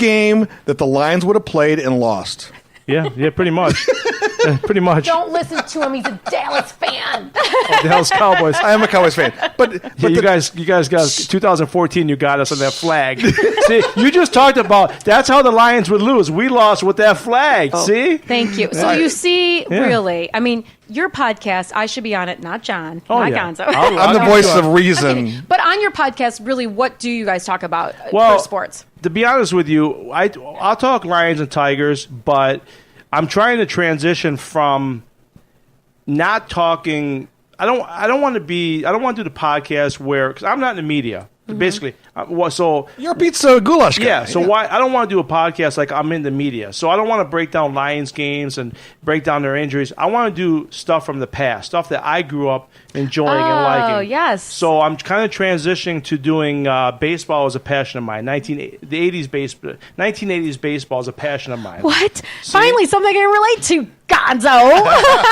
game that the Lions would have played and lost. Yeah, pretty much. Pretty much. Don't listen to him. He's a Dallas fan. Dallas Cowboys. I am a Cowboys fan. But you guys got 2014, you got us on that flag. See, you just talked about that's how the Lions would lose. We lost with that flag. Oh. See? Thank you. So you see, really, I mean, your podcast, I should be on it, not John, not Gonzo. I'm the voice of reason. Okay. But on your podcast, really, what do you guys talk about for sports? To be honest with you, I'll talk Lions and Tigers, but I'm trying to transition from not talking. I don't want to do the podcast where, because I'm not in the media. Basically, so you're a pizza goulash guy. Yeah, so why I don't want to do a podcast like I'm in the media. So I don't want to break down Lions games and break down their injuries. I want to do stuff from the past, stuff that I grew up enjoying and liking. Oh, yes. So I'm kind of transitioning to doing baseball as a passion of mine. 1980s baseball is a passion of mine. What? See? Finally, something I can relate to, Gonzo.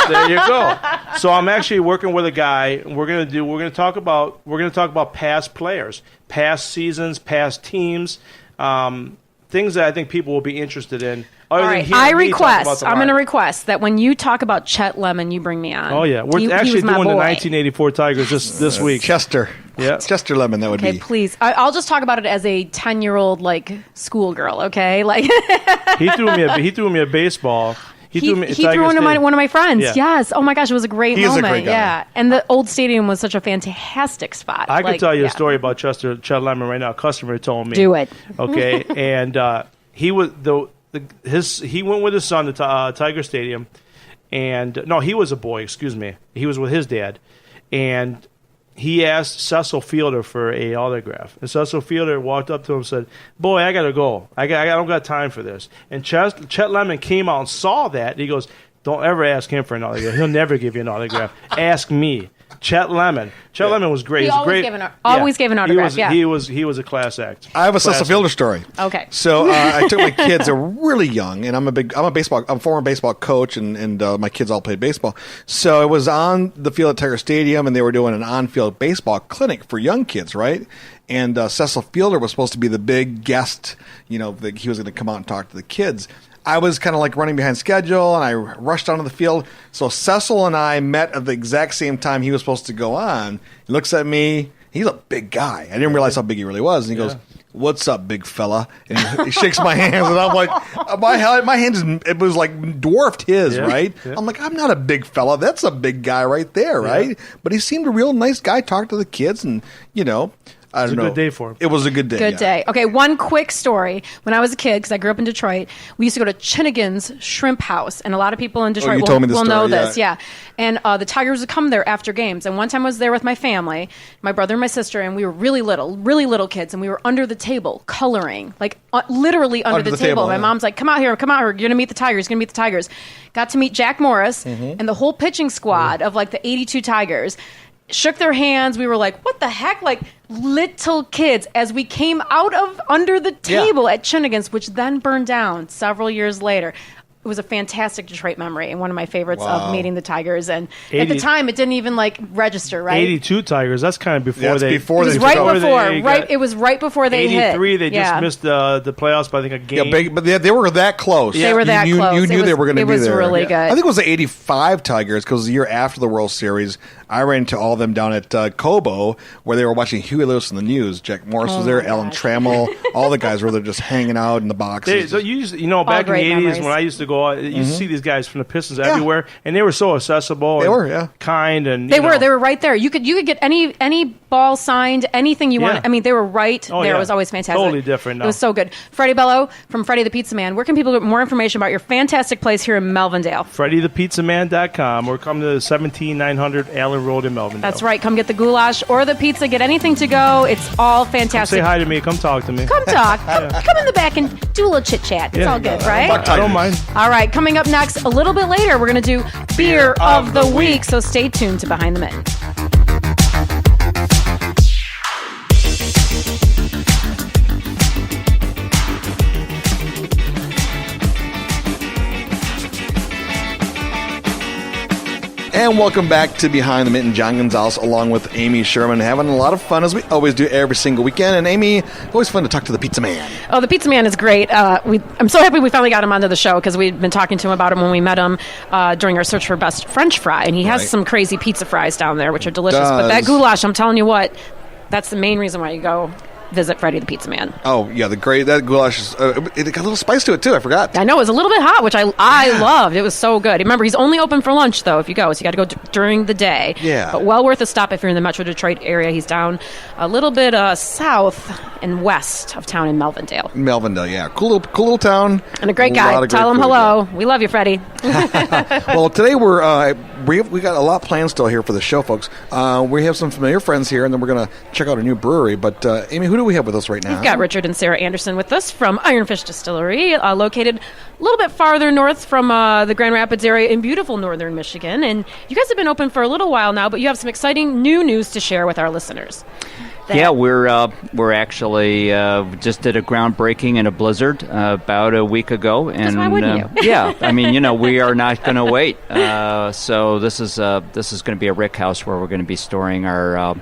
There you go. So I'm actually working with a guy. We're gonna talk about past players, past seasons, past teams, things that I think people will be interested in. All right, I'm going to request that when you talk about Chet Lemon, you bring me on. Oh, yeah. We're actually doing the 1984 Tigers this week. Chester. Yeah. Chester Lemon, that would be. Okay, please. I'll just talk about it as a 10-year-old, schoolgirl, okay? He threw me a baseball. He threw one of my friends. Yeah. Yes. Oh, my gosh, it was a great moment. He's a great guy. Yeah. And the old stadium was such a fantastic spot. I can tell you a story about Chet Lemon right now. A customer told me. Do it. Okay. And he went with his son to Tiger Stadium, and no, he was a boy. Excuse me. He was with his dad, and he asked Cecil Fielder for a autograph. And Cecil Fielder walked up to him and said, "Boy, I gotta go. I don't got time for this." And Chet Lemon came out and saw that. And he goes, "Don't ever ask him for an autograph. He'll never give you an autograph. Ask me." Chet Lemon. Chet Lemon was great. He always gave an autograph. He was a class act. I have a Cecil Fielder story. Okay. So I took my kids. They're really young, and I'm a former baseball coach, and my kids all played baseball. So I was on the field at Tiger Stadium, and they were doing an on-field baseball clinic for young kids, right? And Cecil Fielder was supposed to be the big guest. He was going to come out and talk to the kids. I was kind of running behind schedule, and I rushed onto the field. So Cecil and I met at the exact same time he was supposed to go on. He looks at me. He's a big guy. I didn't realize how big he really was. And he goes, "What's up, big fella?" And he shakes my hands, and I'm like, my hand it was dwarfed his, right? Yeah. I'm like, I'm not a big fella. That's a big guy right there, right? Yeah. But he seemed a real nice guy. Talked to the kids, and I don't know. It was a good day for him. It was a good day. Good day. Okay, one quick story. When I was a kid, because I grew up in Detroit, we used to go to Chinnigan's Shrimp House, and a lot of people in Detroit will know this. Yeah. And the Tigers would come there after games. And one time I was there with my family, my brother and my sister, and we were really little kids, and we were under the table coloring, literally under the table. My mom's like, come out here, you're going to meet the Tigers. Got to meet Jack Morris and the whole pitching squad of the 82 Tigers. Shook their hands. We were like, what the heck? Little kids, as we came out of under the table at Chinnigan's, which then burned down several years later. It was a fantastic Detroit memory and one of my favorites of meeting the Tigers. And at the time, it didn't even register, right? 82 Tigers. That's kind of before it was right before they hit. 83, they just missed the playoffs by I think a game. Yeah, but they were that close. They were that close. You knew they were going to be there. It was really good. I think it was the 85 Tigers because the year after the World Series, I ran into all of them down at Cobo where they were watching Huey Lewis in the News. Jack Morris was there, Alan Trammell, all the guys were there just hanging out in the boxes. Back in the 80s when I used to go, you see these guys from the Pistons everywhere, and they were so accessible. They were, kind, and they were right there. You could get any ball signed, anything you want. I mean, they were right there. Yeah. It was always fantastic. Totally different. No. It was so good. Fredi Bello from Fredi the Pizzaman. Where can people get more information about your fantastic place here in Melvindale? FrediThePizzaman.com or come to 17900 Allen Road in Melvindale. That's right. Come get the goulash or the pizza. Get anything to go. It's all fantastic. Come say hi to me. Come talk to me. Come talk. Come in the back and do a little chit chat. It's all good, right? I don't mind. All right. Coming up next, a little bit later, we're going to do Beer of the Week. So stay tuned to Behind the Mitten. And welcome back to Behind the Mitten. John Gonzalez along with Amy Sherman, having a lot of fun as we always do every single weekend. And Amy, always fun to talk to the Pizza Man. Oh, the Pizza Man is great. I'm so happy we finally got him onto the show because we'd been talking to him about him when we met him during our search for best French fry. And he has some crazy pizza fries down there, which are delicious. But that goulash, I'm telling you what, that's the main reason why you go visit Fredi the Pizzaman. Oh, yeah, that goulash, is, it got a little spice to it, too. I forgot. I know, it was a little bit hot, which I loved. It was so good. Remember, he's only open for lunch, though, if you go, so you got to go during the day. Yeah. But well worth a stop if you're in the Metro Detroit area. He's down a little bit south and west of town in Melvindale. Yeah. Cool little town. And a great guy. Tell him hello. We love you, Fredi. Well, today we got a lot planned still here for the show, folks. We have some familiar friends here, and then we're going to check out a new brewery. But, Amy, who do we have with us right now? We've got Richard and Sarah Anderson with us from Ironfish Distillery, located a little bit farther north from the Grand Rapids area in beautiful northern Michigan. And you guys have been open for a little while now, but you have some exciting new news to share with our listeners. Yeah, we're actually just did a groundbreaking in a blizzard about a week ago, and why wouldn't you? Yeah, I mean, we are not going to wait. So this is going to be a rick house where we're going to be storing our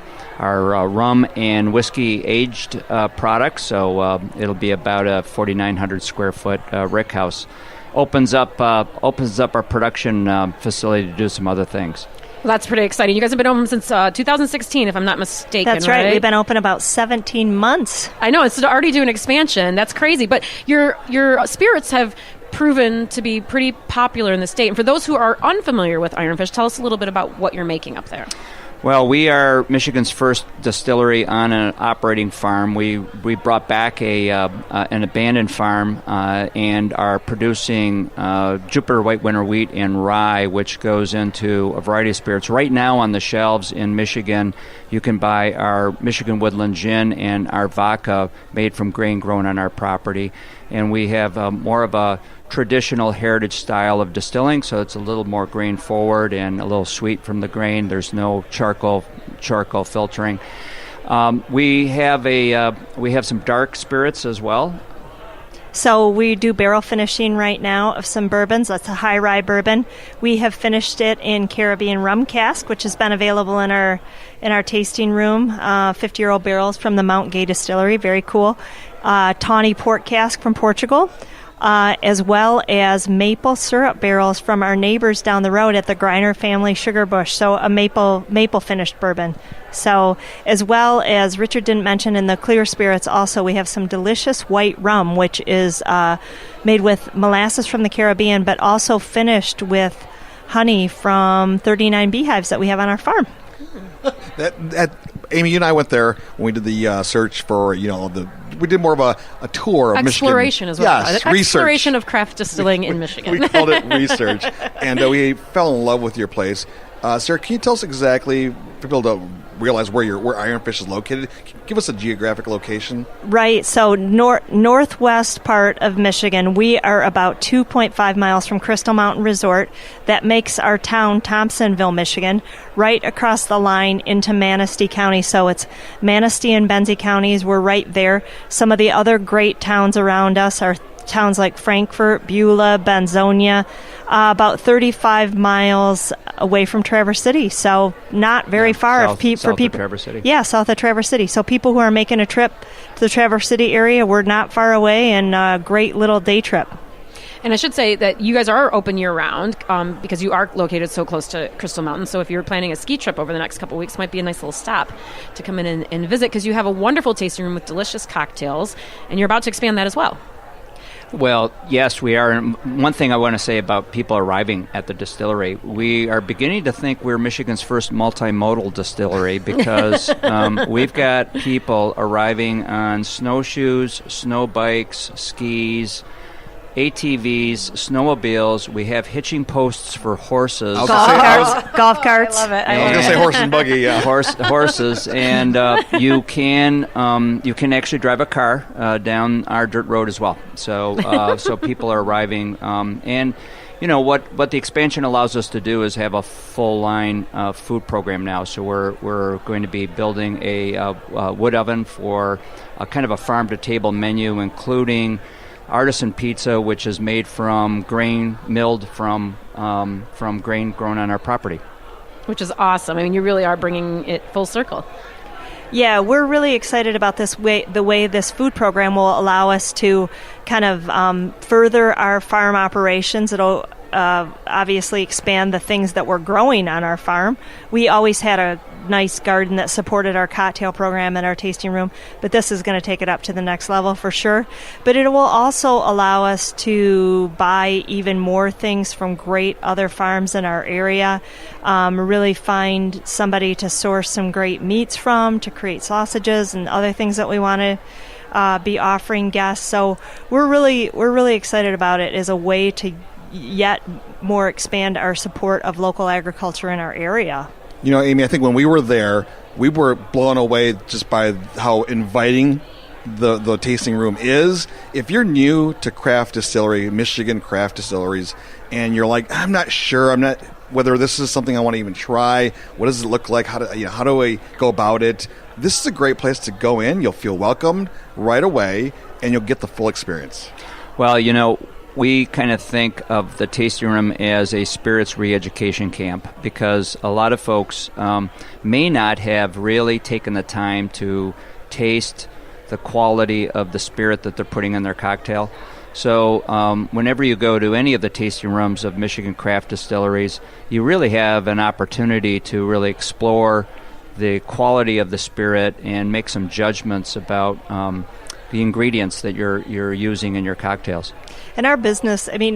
rum and whiskey aged products. So it'll be about a 4,900 square foot rick house. Opens up our production facility to do some other things. Well, that's pretty exciting. You guys have been open since 2016, if I'm not mistaken. That's right. We've been open about 17 months. I know. It's already doing expansion. That's crazy. But your spirits have proven to be pretty popular in the state. And for those who are unfamiliar with Ironfish, tell us a little bit about what you're making up there. Well, we are Michigan's first distillery on an operating farm. We brought back an abandoned farm and are producing Jupiter White Winter Wheat and rye, which goes into a variety of spirits. Right now on the shelves in Michigan, you can buy our Michigan Woodland Gin and our vodka made from grain grown on our property. And we have more of a traditional heritage style of distilling, so it's a little more grain forward and a little sweet from the grain. There's no charcoal filtering. We have some dark spirits as well. So we do barrel finishing right now of some bourbons. That's a high rye bourbon. We have finished it in Caribbean rum cask, which has been available in our tasting room. 50-year-old barrels from the Mount Gay Distillery, very cool. Tawny port cask from Portugal. As well as maple syrup barrels from our neighbors down the road at the Greiner Family Sugar Bush, so a maple finished bourbon. So, as well as Richard didn't mention, in the clear spirits also we have some delicious white rum, which is made with molasses from the Caribbean, but also finished with honey from 39 beehives that we have on our farm. Amy, you and I went there when we did the search for, we did more of a tour of exploration Michigan. As well. Yes, exploration of craft distilling in Michigan. We called it research. And we fell in love with your place. Sarah, can you tell us exactly, for people to realize where Ironfish is located, give us a geographic location? Right. So northwest part of Michigan, we are about 2.5 miles from Crystal Mountain Resort. That makes our town Thompsonville, Michigan, right across the line into Manistee County. So it's Manistee and Benzie counties. We're right there. Some of the other great towns around us are towns like Frankfort, Beulah, Benzonia, about 35 miles away from Traverse City, so not very far. South of Traverse City. Yeah, south of Traverse City. So people who are making a trip to the Traverse City area, we're not far away, and a great little day trip. And I should say that you guys are open year-round because you are located so close to Crystal Mountain. So if you're planning a ski trip over the next couple of weeks, might be a nice little stop to come in and visit, because you have a wonderful tasting room with delicious cocktails, and you're about to expand that as well. Well, yes, we are. And one thing I want to say about people arriving at the distillery, we are beginning to think we're Michigan's first multimodal distillery, because we've got people arriving on snowshoes, snow bikes, skis, ATVs, snowmobiles. We have hitching posts for horses. Golf carts. I love it. I was going to say horse and buggy, yeah. Horses. And you can actually drive a car down our dirt road as well. So people are arriving. And what the expansion allows us to do is have a full line food program now. So we're going to be building a wood oven for a kind of a farm to table menu, including artisan pizza, which is made from grain milled from grain grown on our property. which is awesome. I mean, you really are bringing it full circle. Yeah, we're really excited about the way this food program will allow us to kind of further our farm operations. It'll obviously expand the things that we're growing on our farm. We always had a nice garden that supported our cocktail program and our tasting room, but this is going to take it up to the next level for sure. But it will also allow us to buy even more things from great other farms in our area, really find somebody to source some great meats from to create sausages and other things that we want to be offering guests. So we're really excited about it as a way to yet more expand our support of local agriculture in our area. You know, Amy, I think when we were there, we were blown away just by how inviting the tasting room is. If you're new to craft distillery, Michigan craft distilleries, and you're like, I'm not sure, whether this is something I want to even try. What does it look like? How do I go about it? This is a great place to go in. You'll feel welcomed right away, and you'll get the full experience. Well, you know, we kind of think of the tasting room as a spirits re-education camp because a lot of folks may not have really taken the time to taste the quality of the spirit that they're putting in their cocktail. So whenever you go to any of the tasting rooms of Michigan craft distilleries, you really have an opportunity to really explore the quality of the spirit and make some judgments about the ingredients that you're using in your cocktails. And our business, I mean,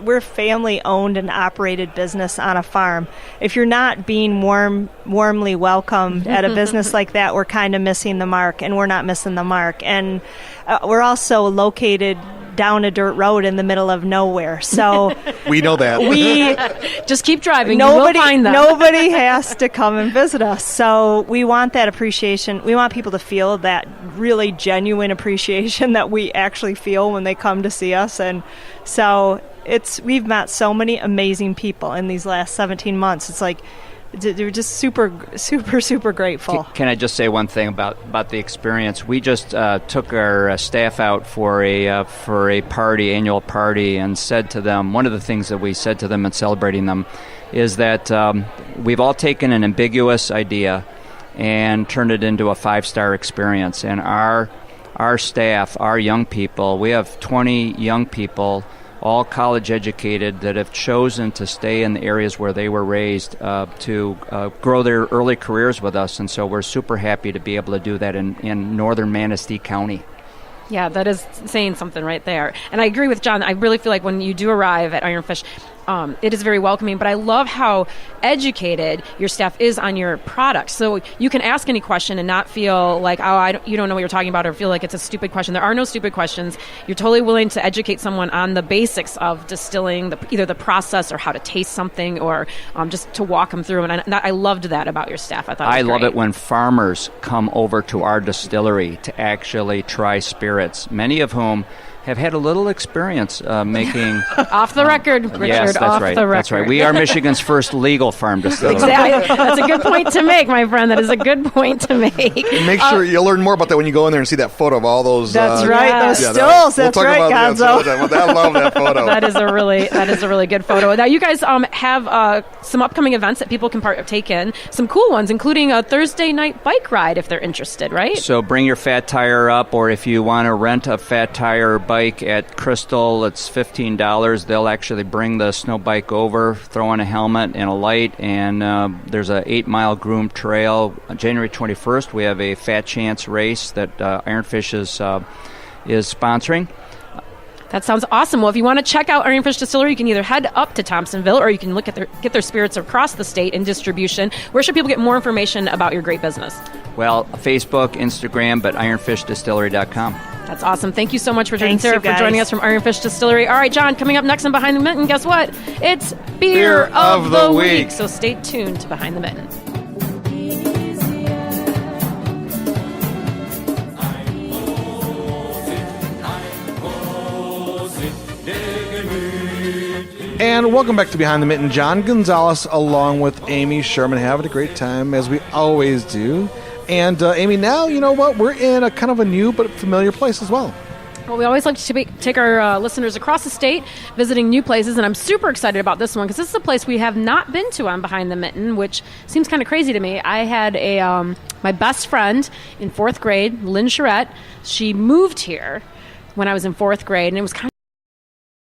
we're family-owned and operated business on a farm. If you're not being warmly welcomed at a business like that, we're kind of missing the mark, and we're not missing the mark. And we're also located down a dirt road in the middle of nowhere. So we know that. We just keep driving. You will find them. Nobody has to come and visit us. So we want that appreciation. We want people to feel that really genuine appreciation that we actually feel when they come to see us. And so we've met so many amazing people in these last 17 months. It's like they're just super, super, super grateful. Can I just say one thing about the experience? We just took our staff out for a party, annual party, and said to them, one of the things that we said to them in celebrating them is that we've all taken an ambiguous idea and turned it into a 5-star experience. And our staff, our young people, we have 20 young people, all college educated, that have chosen to stay in the areas where they were raised to grow their early careers with us. And so we're super happy to be able to do that in northern Manistee County. Yeah, that is saying something right there. And I agree with John. I really feel like when you do arrive at Ironfish, it is very welcoming, but I love how educated your staff is on your product. So you can ask any question and not feel like, you don't know what you're talking about, or feel like it's a stupid question. There are no stupid questions. You're totally willing to educate someone on the basics of distilling, either the process or how to taste something, or just to walk them through. And I loved that about your staff. I love it when farmers come over to our distillery to actually try spirits, many of whom have had a little experience making... Off the record, Richard. Yes, that's right. That's right. We are Michigan's first legal farm distillery. Exactly. That's a good point to make, my friend. That is a good point to make. Make sure you'll learn more about that when you go in there and see that photo of all those... That's right, those stills. That's right, Gonzo. I love that photo. That is a really good photo. Now, you guys have some upcoming events that people can partake in, some cool ones, including a Thursday night bike ride if they're interested, right? So bring your fat tire up, or if you want to rent a fat tire bike at Crystal, it's $15. They'll actually bring the snow bike over, throw on a helmet and a light, and there's a 8-mile groomed trail. On January 21st, we have a Fat Chance race that Ironfish is sponsoring. That sounds awesome. Well, if you want to check out Ironfish Distillery, you can either head up to Thompsonville, or you can look at get their spirits across the state in distribution. Where should people get more information about your great business? Well, Facebook, Instagram, but ironfishdistillery.com. That's awesome. Thank you so much, Richard and Sarah, for joining us from Ironfish Distillery. All right, John, coming up next on Behind the Mitten, guess what? It's Beer of the Week. So stay tuned to Behind the Mitten. And welcome back to Behind the Mitten. John Gonzalez along with Amy Sherman, having a great time as we always do. And Amy, now you know what? We're in a kind of a new but familiar place as well. Well, we always like to take our listeners across the state, visiting new places, and I'm super excited about this one because this is a place we have not been to on Behind the Mitten, which seems kind of crazy to me. I had my best friend in 4th grade, Lynn Charette. She moved here when I was in 4th grade, and it was kind